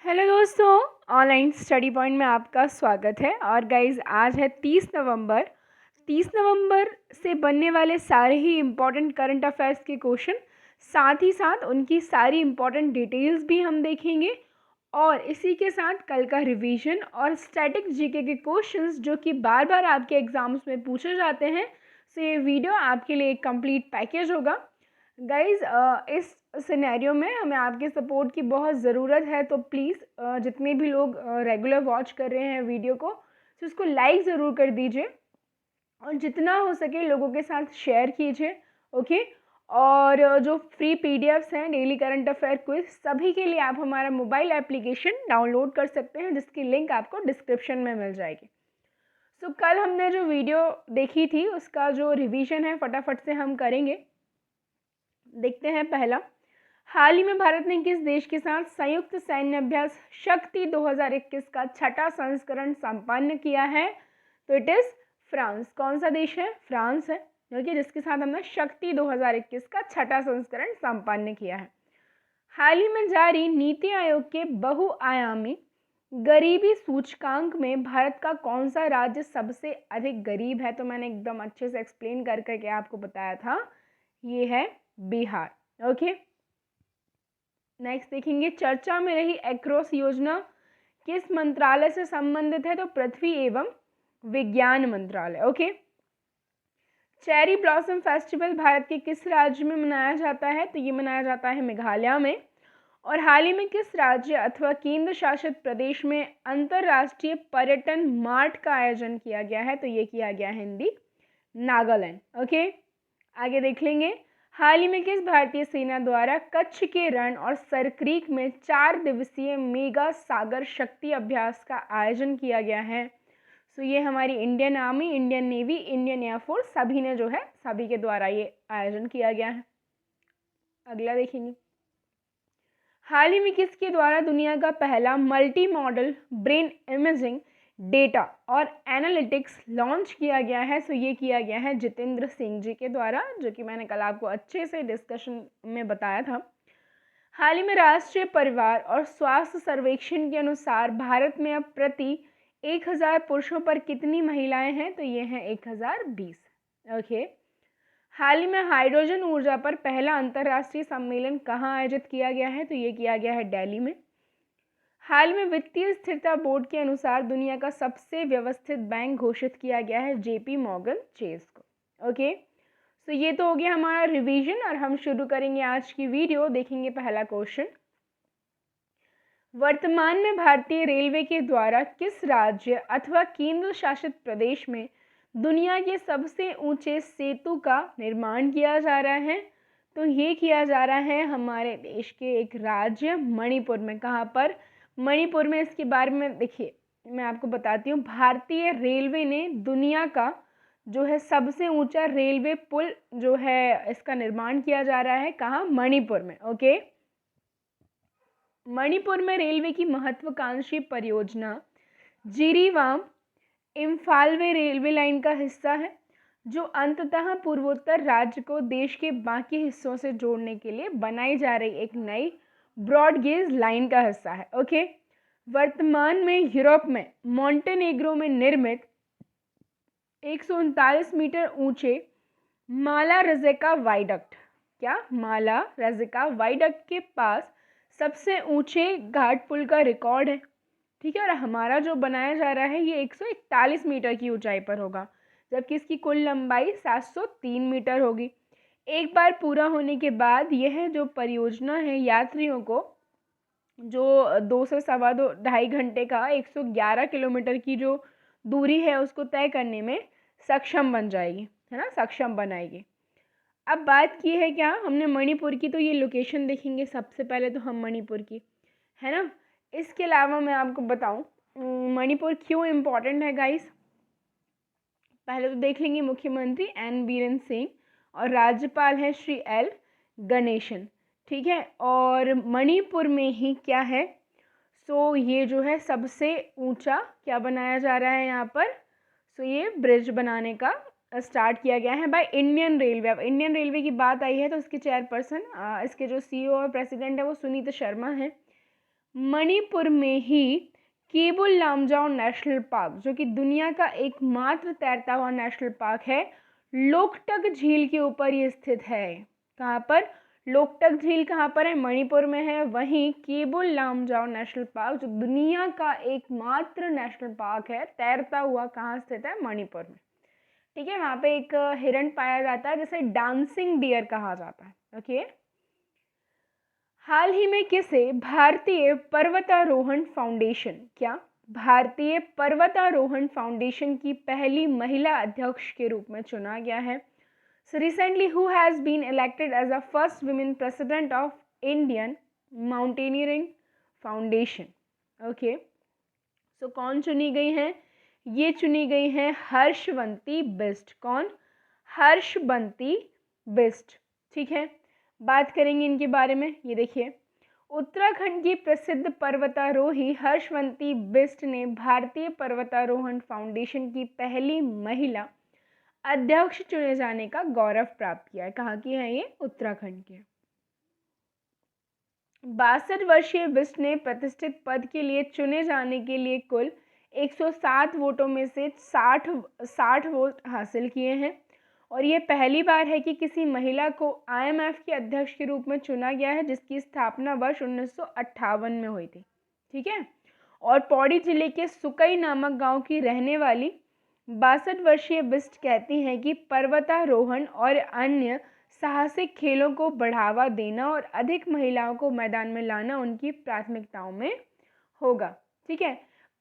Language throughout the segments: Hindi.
हेलो दोस्तों, ऑनलाइन स्टडी पॉइंट में आपका स्वागत है। और गाइज आज है 30 नवंबर से बनने वाले सारे ही इम्पॉर्टेंट करंट अफेयर्स के क्वेश्चन, साथ ही साथ उनकी सारी इम्पॉर्टेंट डिटेल्स भी हम देखेंगे। और इसी के साथ कल का रिवीजन और स्टैटिक जीके के क्वेश्चंस जो कि बार बार आपके एग्जाम्स में पूछे जाते हैं। सो ये वीडियो आपके लिए एक कंप्लीट पैकेज होगा। गाइज़ इस सिनेरियो में हमें आपके सपोर्ट की बहुत ज़रूरत है, तो प्लीज़ जितने भी लोग रेगुलर वॉच कर रहे हैं वीडियो को, तो उसको लाइक ज़रूर कर दीजिए और जितना हो सके लोगों के साथ शेयर कीजिए। ओके। और जो फ्री पीडीएफ्स हैं डेली करंट अफेयर क्विज, सभी के लिए आप हमारा मोबाइल एप्लीकेशन डाउनलोड कर सकते हैं, जिसकी लिंक आपको डिस्क्रिप्शन में मिल जाएगी। सो कल हमने जो वीडियो देखी थी उसका जो रिवीजन है फटाफट से हम करेंगे। देखते हैं पहला, हाल ही में भारत ने किस देश के साथ संयुक्त सैन्य अभ्यास शक्ति 2021 का छठा संस्करण संपन्न किया है? तो इट इज फ्रांस। कौन सा देश है? फ्रांस है, क्योंकि जिसके साथ हमने शक्ति 2021 का छठा संस्करण संपन्न किया है। हाल ही में जारी नीति आयोग के बहुआयामी गरीबी सूचकांक में भारत का कौन सा राज्य सबसे अधिक गरीब है? तो मैंने एकदम अच्छे से एक्सप्लेन कर करके आपको बताया था, ये है बिहार। ओके। नेक्स्ट देखेंगे, चर्चा में रही एक्रोस योजना किस मंत्रालय से संबंधित है? तो पृथ्वी एवं विज्ञान मंत्रालय। Okay. Cherry blossom festival Bharat के किस राज्य में मनाया जाता है? तो ये मनाया जाता है मेघालय में। और हाल ही में किस राज्य अथवा केंद्र शासित प्रदेश में अंतर्राष्ट्रीय पर्यटन मार्ट का आयोजन किया गया है? तो ये किया गया है हिंदी नागालैंड। ओके। आगे देख लेंगे, हाल ही में किस भारतीय सेना द्वारा कच्छ के रण और सरक्रीक में 4 दिवसीय मेगा सागर शक्ति अभ्यास का आयोजन किया गया है? सो ये हमारी Indian army, Indian navy, Indian air force, सभी ने जो है सभी के द्वारा ये आयोजन किया गया है। अगला देखेंगे, हाल ही में किसके द्वारा दुनिया का पहला multi modal brain imaging data और एनालिटिक्स लॉन्च किया गया है? सो ये किया गया है जितेंद्र सिंह जी के द्वारा, जो कि मैंने कल आपको अच्छे से डिस्कशन में बताया था। हाल ही में राष्ट्रीय परिवार और स्वास्थ्य सर्वेक्षण के अनुसार भारत में अब प्रति 1000 पुरुषों पर कितनी महिलाएं हैं? तो ये हैं 1020। ओके। हाल ही में हाइड्रोजन ऊर्जा पर पहला अंतर्राष्ट्रीय सम्मेलन कहाँ आयोजित किया गया है? तो ये किया गया है दिल्ली में। हाल में वित्तीय स्थिरता बोर्ड के अनुसार दुनिया का सबसे व्यवस्थित बैंक घोषित किया गया है जेपी मॉर्गन चेस को। ओके। सो ये तो हो गया हमारा रिवीजन और हम शुरू करेंगे आज की वीडियो। देखेंगे पहला क्वेश्चन, वर्तमान में भारतीय रेलवे के द्वारा किस राज्य अथवा केंद्र शासित प्रदेश में दुनिया के सबसे ऊंचे सेतु का निर्माण किया जा रहा है? तो ये किया जा रहा है हमारे देश के एक राज्य मणिपुर में। कहाँ पर? मणिपुर में। इसके बारे में देखिए, मैं आपको बताती हूँ। भारतीय रेलवे ने दुनिया का जो है सबसे ऊंचा रेलवे पुल जो है इसका निर्माण किया जा रहा है। कहाँ? मणिपुर में। ओके। मणिपुर में रेलवे की महत्वाकांक्षी परियोजना जिरीबाम इम्फालवे रेलवे लाइन का हिस्सा है, जो अंततः पूर्वोत्तर राज्य को देश के बाकी हिस्सों से जोड़ने के लिए बनाई जा रही एक नई ब्रॉड गेज लाइन का हिस्सा है। ओके। वर्तमान में यूरोप में मॉन्टेनेग्रो में निर्मित 139 मीटर ऊंचे माला रज़ेका वाइडक्ट, क्या माला रज़ेका वाइडक्ट के पास सबसे ऊंचे घाट पुल का रिकॉर्ड है। ठीक है। और हमारा जो बनाया जा रहा है ये 141 मीटर की ऊंचाई पर होगा, जबकि इसकी कुल लंबाई 703 मीटर होगी। एक बार पूरा होने के बाद यह जो परियोजना है यात्रियों को जो 2 से सवा 2-2.5 घंटे का 111 किलोमीटर की जो दूरी है उसको तय करने में सक्षम बन जाएगी, है ना, सक्षम बनाएगी। अब बात की है क्या, हमने मणिपुर की तो ये लोकेशन देखेंगे सबसे पहले, तो हम मणिपुर की, है ना। इसके अलावा मैं आपको बताऊं मणिपुर क्यों इम्पोर्टेंट है गाइस। पहले तो देख लेंगे मुख्यमंत्री एन बीरेन सिंह और राज्यपाल है श्री एल गणेशन। ठीक है। और मणिपुर में ही क्या है, सो ये जो है सबसे ऊंचा क्या बनाया जा रहा है यहाँ पर, सो ये ब्रिज बनाने का स्टार्ट किया गया है बाय इंडियन रेलवे। अब इंडियन रेलवे की बात आई है तो उसके चेयरपर्सन, इसके जो सीईओ और प्रेसिडेंट है वो सुनीत शर्मा हैं। मणिपुर में ही केबुल लामजाओ नेशनल पार्क, जो कि दुनिया का एकमात्र तैरता हुआ नेशनल पार्क है, लोकटक झील के ऊपर ये स्थित है। कहाँ पर? लोकटक झील कहाँ पर है? मणिपुर में है। वहीं केबुल लामजाओ नेशनल पार्क, जो दुनिया का एकमात्र नेशनल पार्क है, तैरता हुआ कहाँ स्थित है? मणिपुर में। ठीक है, वहाँ पे एक हिरण पाया जाता है जिसे डांसिंग डियर कहा जाता है। ओके। हाल ही में किसे भारतीय पर्वतारोहण फाउंडेशन, क्या भारतीय पर्वतारोहण फाउंडेशन की पहली महिला अध्यक्ष के रूप में चुना गया है? So recently, who has been elected as the first women president of Indian Mountaineering Foundation? Okay. So कौन चुनी गई हैं? ये चुनी गई हैं हर्षवंती बिष्ट। कौन? हर्षवंती बिष्ट। ठीक है, बात करेंगे इनके बारे में। ये देखिए, उत्तराखंड की प्रसिद्ध पर्वतारोही हर्षवंती बिष्ट ने भारतीय पर्वतारोहण फाउंडेशन की पहली महिला अध्यक्ष चुने जाने का गौरव प्राप्त किया है। कहाँ की है ये? उत्तराखंड के। 62 वर्षीय बिष्ट ने प्रतिष्ठित पद के लिए चुने जाने के लिए कुल 107 वोटों में से 60 वोट हासिल किए हैं, और ये पहली बार है कि किसी महिला को IMF के अध्यक्ष के रूप में चुना गया है, जिसकी स्थापना वर्ष 1958 में हुई थी। ठीक है, और पौड़ी जिले के सुकई नामक गांव की रहने वाली 62 वर्षीय बिष्ट कहती हैं कि पर्वतारोहण और अन्य साहसिक खेलों को बढ़ावा देना और अधिक महिलाओं को मैदान में लाना उनकी प्राथमिकताओं में होगा। ठीक है,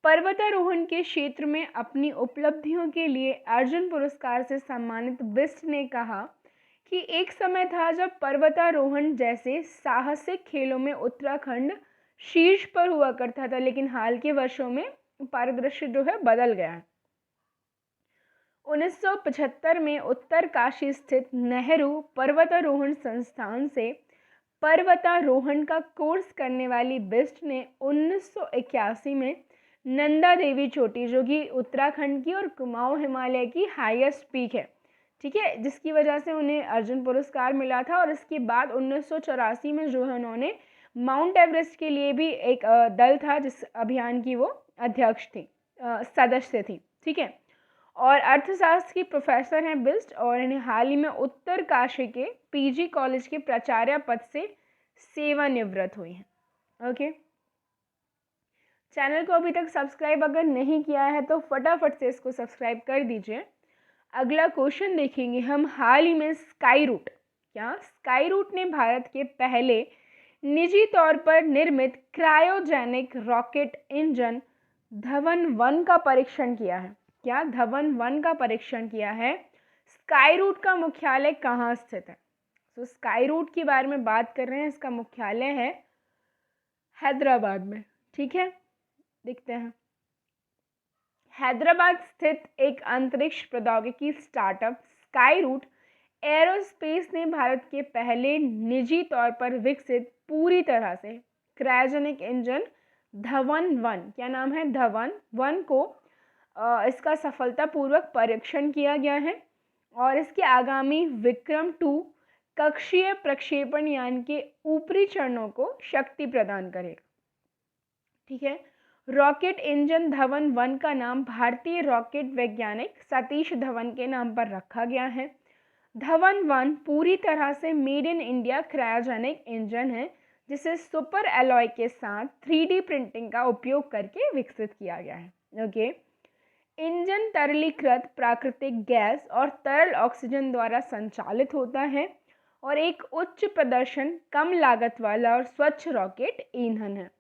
पर्वतारोहण के क्षेत्र में अपनी उपलब्धियों के लिए अर्जुन पुरस्कार से सम्मानित बिष्ट ने कहा कि एक समय था जब पर्वतारोहण जैसे साहसिक खेलों में उत्तराखंड शीर्ष पर हुआ करता था, लेकिन हाल के वर्षों में परिदृश्य जो है बदल गया है। 1975 में उत्तरकाशी स्थित नेहरू पर्वतारोहण संस्थान से पर्वतारोहण का कोर्स करने वाली बिष्ट ने 1981 में नंदा देवी चोटी, जो कि उत्तराखंड की और कुमाऊं हिमालय की हाईएस्ट पीक है, ठीक है, जिसकी वजह से उन्हें अर्जुन पुरस्कार मिला था। और इसके बाद 1984 में जो है उन्होंने माउंट एवरेस्ट के लिए भी एक दल था जिस अभियान की वो अध्यक्ष थी, सदस्य थी। ठीक है, और अर्थशास्त्र की प्रोफेसर हैं बिष्ट, और इन्हें हाल ही में उत्तरकाशी के PG कॉलेज के प्राचार्य पद से सेवानिवृत्त हुई हैं। ओके, चैनल को अभी तक सब्सक्राइब अगर नहीं किया है तो फटाफट से इसको सब्सक्राइब कर दीजिए। अगला क्वेश्चन देखेंगे हम। हाल ही में स्काई रूट, क्या स्काई रूट ने भारत के पहले निजी तौर पर निर्मित क्रायोजेनिक रॉकेट इंजन धवन-1 का परीक्षण किया है? क्या धवन-1 का परीक्षण किया है? स्काई रूट का मुख्यालय कहाँ स्थित है? तो स्काई रूट के बारे में बात कर रहे हैं, इसका मुख्यालय है हैदराबाद में। ठीक है, देखते हैं। हैदराबाद स्थित एक अंतरिक्ष प्रौद्योगिकी स्टार्टअप स्काई रूट एरोस्पेस ने भारत के पहले निजी तौर पर विकसित पूरी तरह से क्रायोजेनिक इंजन धवन-1, क्या नाम है? धवन-1 को इसका सफलतापूर्वक परीक्षण किया गया है, और इसके आगामी विक्रम-2 कक्षीय प्रक्षेपण यान के ऊपरी चरणों को शक्ति प्रदान करेगा। ठीक है, रॉकेट इंजन धवन-1 का नाम भारतीय रॉकेट वैज्ञानिक सतीश धवन के नाम पर रखा गया है। धवन-1 पूरी तरह से made in India cryogenic engine है, जिसे सुपर एलॉय के साथ 3D प्रिंटिंग का उपयोग करके विकसित किया गया है। ओके, इंजन तरलीकृत प्राकृतिक गैस और तरल ऑक्सीजन द्वारा संचालित होता है और एक उच्च प्रदर्शन, कम लागत वाला और स्वच्छ रॉकेट ईंधन है।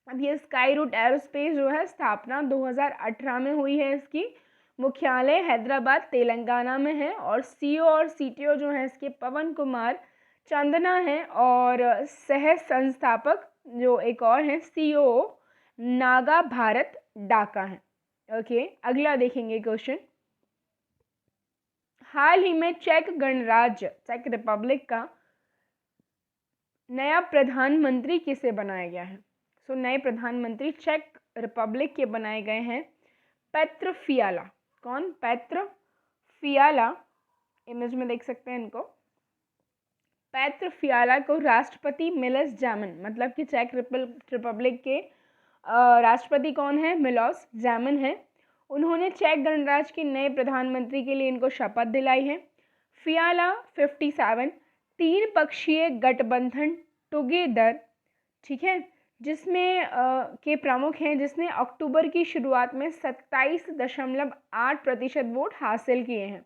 अब ये स्काई रूट एरोस्पेस जो है स्थापना 2018 में हुई है। इसकी मुख्यालय हैदराबाद तेलंगाना में है, और CEO और CTO जो है इसके पवन कुमार चंदना हैं, और सह संस्थापक जो एक और हैं CEO नागा भारत डाका हैं। ओके, अगला देखेंगे क्वेश्चन। हाल ही में चेक गणराज्य चेक रिपब्लिक का नया प्रधानमंत्री किसे बनाया गया है? सो नए प्रधानमंत्री चेक रिपब्लिक के बनाए गए हैं पेत्र फियाला। कौन? पेत्र फियाला, इमेज में देख सकते हैं इनको। पेत्र फियाला को राष्ट्रपति मिलोस ज़ेमन, मतलब कि चेक रिपब्लिक के राष्ट्रपति कौन है? मिलोस ज़ेमन है। उन्होंने चेक गणराज्य के नए प्रधानमंत्री के लिए इनको शपथ दिलाई है। फियाला 57 तीन पक्षीय गठबंधन टुगेदर, ठीक है, जिसमें के प्रमुख हैं, जिसने अक्टूबर की शुरुआत में 27.8% वोट हासिल किए हैं।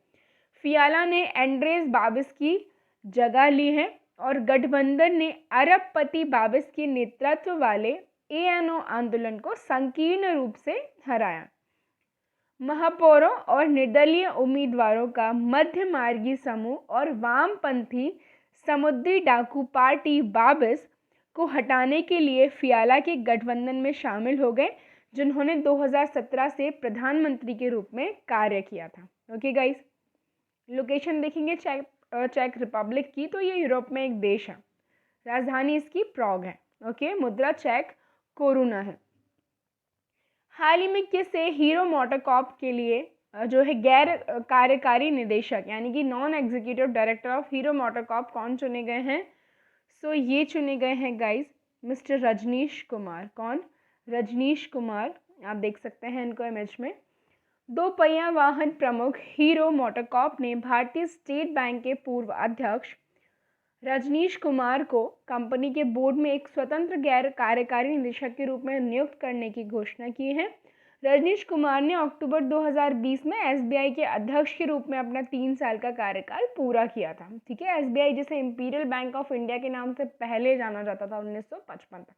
फियाला ने एंड्रेस बाबिस की जगह ली है और गठबंधन ने अरबपति बाबिस के नेतृत्व वाले ANO आंदोलन को संकीर्ण रूप से हराया। महापौरों और निर्दलीय उम्मीदवारों का मध्य मार्गी समूह और वामपंथी समुद्री डाकू पार्टी बाबिस को हटाने के लिए फियाला के गठबंधन में शामिल हो गए, जिन्होंने 2017 से प्रधानमंत्री के रूप में कार्य किया था। ओके गाइस, लोकेशन देखेंगे चेक रिपब्लिक की, तो ये यूरोप में एक देश है, राजधानी इसकी प्रॉग है। ओके, मुद्रा चेक कोरोना है। हाल ही में किसे हीरो मोटोकॉर्प के लिए जो है गैर कार्यकारी निदेशक यानी कि non executive director of hero MotoCorp कौन चुने गए हैं? सो ये चुने गए हैं गाइस मिस्टर रजनीश कुमार। कौन? रजनीश कुमार, आप देख सकते हैं इनको इमेज में। दो पहिया वाहन प्रमुख हीरो मोटोकॉर्प ने भारतीय स्टेट बैंक के पूर्व अध्यक्ष रजनीश कुमार को कंपनी के बोर्ड में एक स्वतंत्र गैर कार्यकारी निदेशक के रूप में नियुक्त करने की घोषणा की है। रजनीश कुमार ने अक्टूबर 2020 में SBI के अध्यक्ष के रूप में अपना 3 साल का कार्यकाल पूरा किया था। ठीक है, SBI जिसे इंपीरियल बैंक ऑफ इंडिया के नाम से पहले जाना जाता था 1955 तक।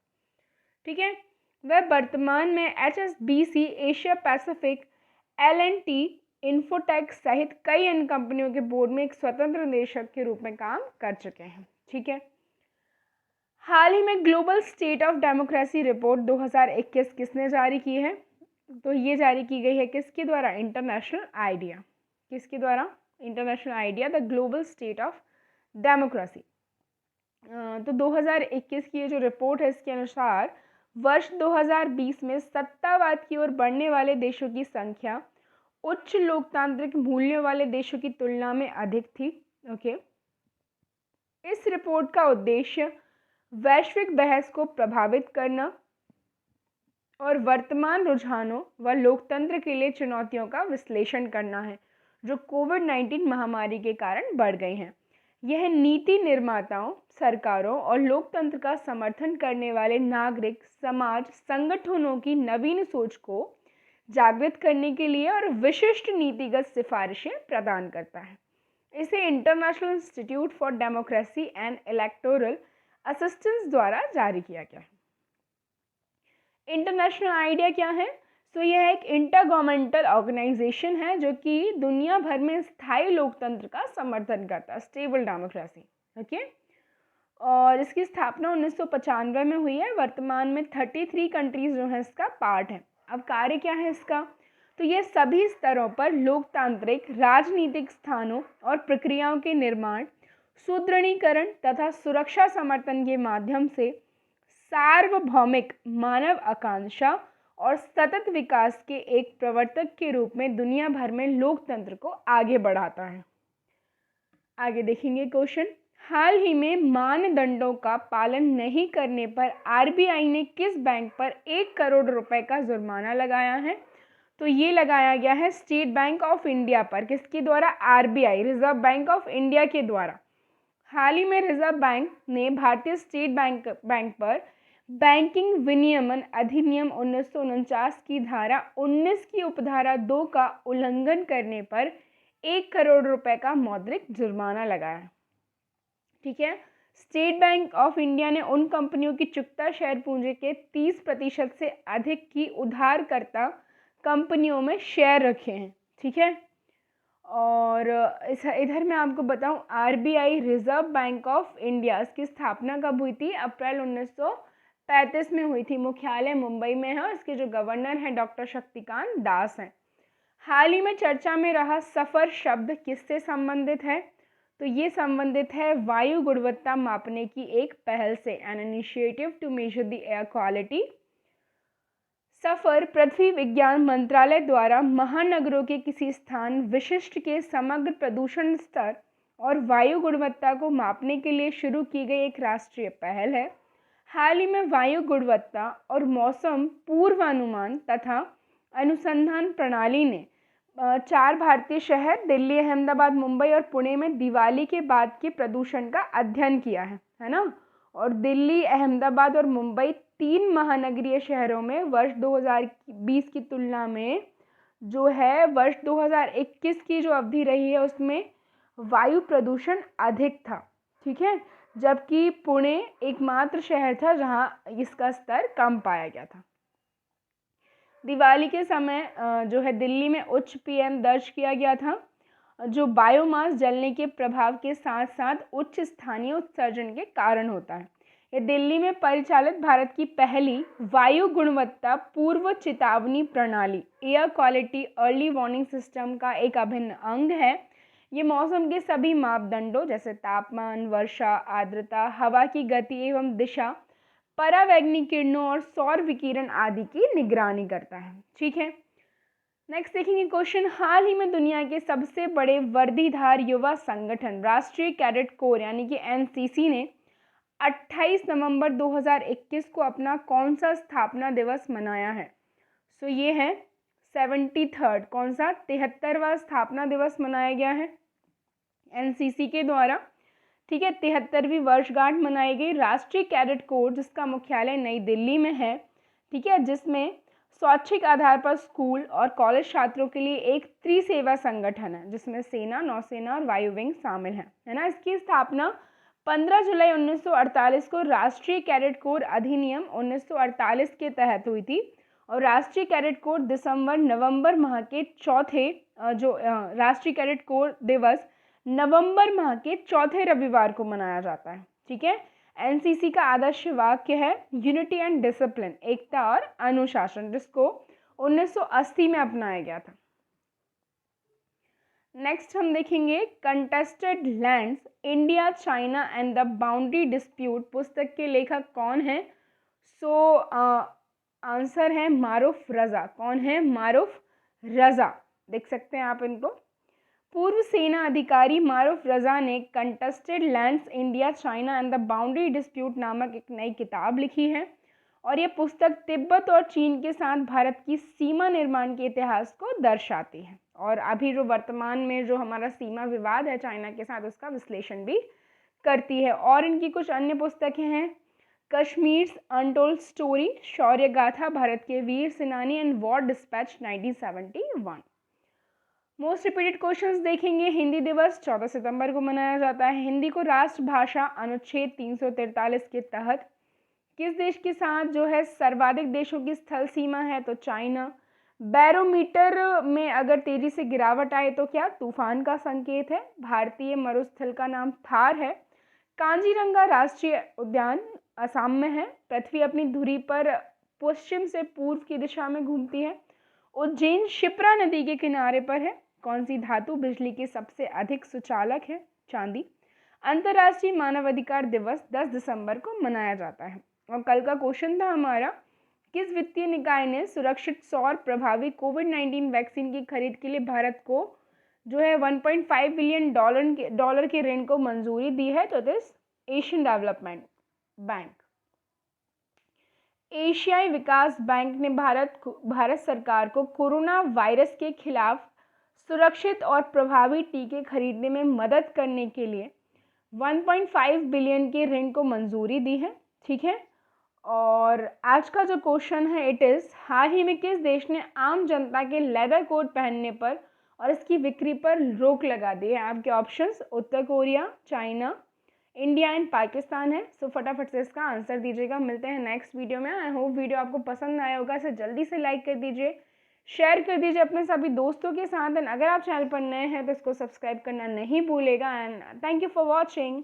ठीक है, वह वर्तमान में HSBC, Asia Pacific, L&T, infotech सहित कई अन्य कंपनियों के बोर्ड में एक स्वतंत्र निदेशक के रूप में काम कर चुके हैं। ठीक है, हाल ही में global state of democracy report 2021 किसने जारी की है? तो ये जारी की गई है किसके द्वारा? International idea. किसके द्वारा? International idea, the global state of democracy. तो 2021 की ये जो रिपोर्ट है, इसके अनुसार वर्ष 2020 में सत्तावाद की ओर बढ़ने वाले देशों की संख्या उच्च लोकतांत्रिक मूल्यों वाले देशों की तुलना में अधिक थी। ओके, इस रिपोर्ट का उद्देश्य वैश्विक बहस को प्रभावित करना और वर्तमान रुझानों व लोकतंत्र के लिए चुनौतियों का विश्लेषण करना है, जो कोविड-19 महामारी के कारण बढ़ गई हैं। यह नीति निर्माताओं, सरकारों और लोकतंत्र का समर्थन करने वाले नागरिक समाज संगठनों की नवीन सोच को जागृत करने के लिए और विशिष्ट नीतिगत सिफारिशें प्रदान करता है। इसे international institute for democracy and electoral assistance द्वारा जारी किया गया है। इंटरनेशनल आइडिया क्या है? तो यह एक इंटर गवर्नमेंटल ऑर्गेनाइजेशन है जो कि दुनिया भर में स्थायी लोकतंत्र का समर्थन करता है, स्टेबल डेमोक्रेसी। ओके, और इसकी स्थापना 1995 में हुई है। वर्तमान में 33 कंट्रीज जो है इसका पार्ट है। अब कार्य क्या है इसका? तो ये सभी स्तरों पर लोकतांत्रिक राजनीतिक स्थानों और प्रक्रियाओं के निर्माण, सुदृढ़ीकरण तथा सुरक्षा समर्थन के माध्यम से सार्वभौमिक मानव आकांक्षा और सतत विकास के एक प्रवर्तक के रूप में दुनिया भर में लोकतंत्र को आगे बढ़ाता है। आगे देखेंगे क्वेश्चन। हाल ही में मानदंडों का पालन नहीं करने पर RBI ने किस बैंक पर 1 करोड़ रुपए का जुर्माना लगाया है? तो ये लगाया गया है स्टेट बैंक ऑफ इंडिया पर। किसके द्वारा? RBI, reserve bank of India के द्वारा। हाल ही में रिजर्व बैंक ने भारतीय स्टेट बैंक पर बैंकिंग विनियमन अधिनियम 1949 की धारा 19 की उपधारा 2 का उल्लंघन करने पर 1 करोड़ रुपए का मौद्रिक जुर्माना लगाया। ठीक है, स्टेट बैंक ऑफ इंडिया ने उन कंपनियों की चुकता शेयर पूंजी के 30% से अधिक की उधारकर्ता कंपनियों में शेयर रखे हैं। ठीक है, और इधर मैं आपको बताऊं, RBI reserve bank of India, इसकी स्थापना कब हुई थी? अप्रैल 1935 में हुई थी। मुख्यालय मुंबई में है और इसके जो गवर्नर हैं डॉक्टर शक्तिकांत दास हैं। हाल ही में चर्चा में रहा सफ़र शब्द किससे संबंधित है? तो ये संबंधित है वायु गुणवत्ता मापने की एक पहल से, an initiative to measure the air quality. SAFAR पृथ्वी विज्ञान मंत्रालय द्वारा महानगरों के किसी स्थान विशिष्ट के समग्र प्रदूषण स्तर और वायु गुणवत्ता को मापने के लिए शुरू की गई एक राष्ट्रीय पहल है। हाल ही में वायु गुणवत्ता और मौसम पूर्वानुमान तथा अनुसंधान प्रणाली ने 4 भारतीय शहर दिल्ली, अहमदाबाद, मुंबई और पुणे में दिवाली के बाद के प्रदूषण का अध्ययन किया है ना। और दिल्ली, अहमदाबाद और मुंबई 3 महानगरीय शहरों में वर्ष 2020 की तुलना में जो है वर्ष 2021 की जो अवधि रही है उसमें वायु प्रदूषण अधिक था, ठीक है, जबकि पुणे एकमात्र शहर था जहां इसका स्तर कम पाया गया था। दिवाली के समय जो है दिल्ली में उच्च पीएम दर्ज किया गया था, जो बायोमास जलने के प्रभाव के साथ साथ उच्च स्थानीय उत्सर्जन के कारण होता है। ये दिल्ली में परिचालित भारत की पहली वायु गुणवत्ता पूर्व चेतावनी प्रणाली air quality early warning system का एक अभिन्न अंग है। ये मौसम के सभी मापदंडों जैसे तापमान, वर्षा, आर्द्रता, हवा की गति एवं दिशा, परावैंगनिक किरणों और सौर विकिरण आदि की निगरानी करता है, ठीक है। नेक्स्ट देखेंगे क्वेश्चन, हाल ही में दुनिया के सबसे बड़े वर्दीधार युवा संगठन राष्ट्रीय कैडेट कोर यानी कि एनसीसी ने 28 नवंबर 2021 को अपना कौन सा स्थापना दिवस मनाया है? सो ये है 73rd, कौन सा 73वां स्थापना दिवस मनाया गया है एनसीसी के द्वारा, ठीक है। 73वीं वर्षगांठ मनाई गई। राष्ट्रीय कैडेट कोर जिसका मुख्यालय नई दिल्ली में है, ठीक है, जिसमें स्वैच्छिक आधार पर स्कूल और कॉलेज छात्रों के लिए एक त्रिसेवा संगठन है जिसमें सेना, नौसेना और वायु विंग शामिल है ना। इसकी स्थापना 15 जुलाई 1948 को राष्ट्रीय कैडेट कोर अधिनियम 1948 के तहत हुई थी और राष्ट्रीय कैडेट कोर नवंबर माह के चौथे राष्ट्रीय कैडेट कोर दिवस नवंबर माह के चौथे रविवार को मनाया जाता है, ठीक है। एनसीसी का आदर्श वाक्य है यूनिटी एंड डिसिप्लिन, एकता और अनुशासन, जिसको 1980 में अपनाया गया था। नेक्स्ट हम देखेंगे contested lands India, China and the boundary dispute पुस्तक के लेखक कौन है? सो आंसर है मारूफ रजा। कौन है? मारूफ रजा, देख सकते हैं आप इनको। पूर्व सेना अधिकारी मारूफ रजा ने contested lands India, China and the boundary dispute नामक एक नई किताब लिखी है और ये पुस्तक तिब्बत और चीन के साथ भारत की सीमा निर्माण के इतिहास को दर्शाती है और अभी जो वर्तमान में जो हमारा सीमा विवाद है चाइना के साथ उसका विश्लेषण भी करती है। और इनकी कुछ अन्य पुस्तकें हैं कश्मीर अनटोल्ड स्टोरी, शौर्य गाथा, भारत के वीर सेनानी and war dispatch 1971। Most repeated questions देखेंगे। हिंदी दिवस 14 सितंबर को मनाया जाता है। हिंदी को राष्ट्रभाषा अनुच्छेद 343 के तहत किस देश के साथ जो है सर्वाधिक देशों की स्थल सीमा है? तो चाइना। बैरोमीटर में अगर तेजी से गिरावट आए तो क्या? तूफान का संकेत है। भारतीय मरुस्थल का नाम थार है। कांजीरंगा राष्ट्रीय उद्यान असम में है। पृथ्वी अपनी धुरी पर पश्चिम से पूर्व की दिशा में घूमती है। उज्जैन शिप्रा नदी के किनारे पर है। कौन सी धातु बिजली की सबसे अधिक सुचालक है? चांदी। अंतर्राष्ट्रीय मानवाधिकार दिवस 10 दिसंबर को मनाया जाता है। और कल का क्वेश्चन था हमारा, किस वित्तीय निकाय ने सुरक्षित सौर प्रभावी कोविड-19 वैक्सीन की खरीद के लिए भारत को जो है 1.5 बिलियन डॉलर के ऋण को मंजूरी दी है? तो दिस एशियन डेवलपमेंट बैंक। एशियाई विकास बैंक ने भारत सरकार को कोरोना वायरस के खिलाफ सुरक्षित और प्रभावी टीके खरीदने में मदद करने के लिए 1.5 बिलियन के ऋण को मंजूरी दी है, ठीक है। और आज का जो क्वेश्चन है इट इज़, हाल ही में किस देश ने आम जनता के लेदर कोट पहनने पर और इसकी बिक्री पर रोक लगा दी है? आपके options Uttar Korea, China, India and Pakistan है। सो फटाफट से इसका आंसर दीजिएगा। मिलते हैं नेक्स्ट वीडियो में। आई होप वीडियो आपको पसंद आया होगा। इसे जल्दी से लाइक कर दीजिए, शेयर कर दीजिए अपने सभी दोस्तों के साथ एंड अगर आप चैनल पर नए हैं तो इसको सब्सक्राइब करना नहीं भूलेगा and thank you for watching.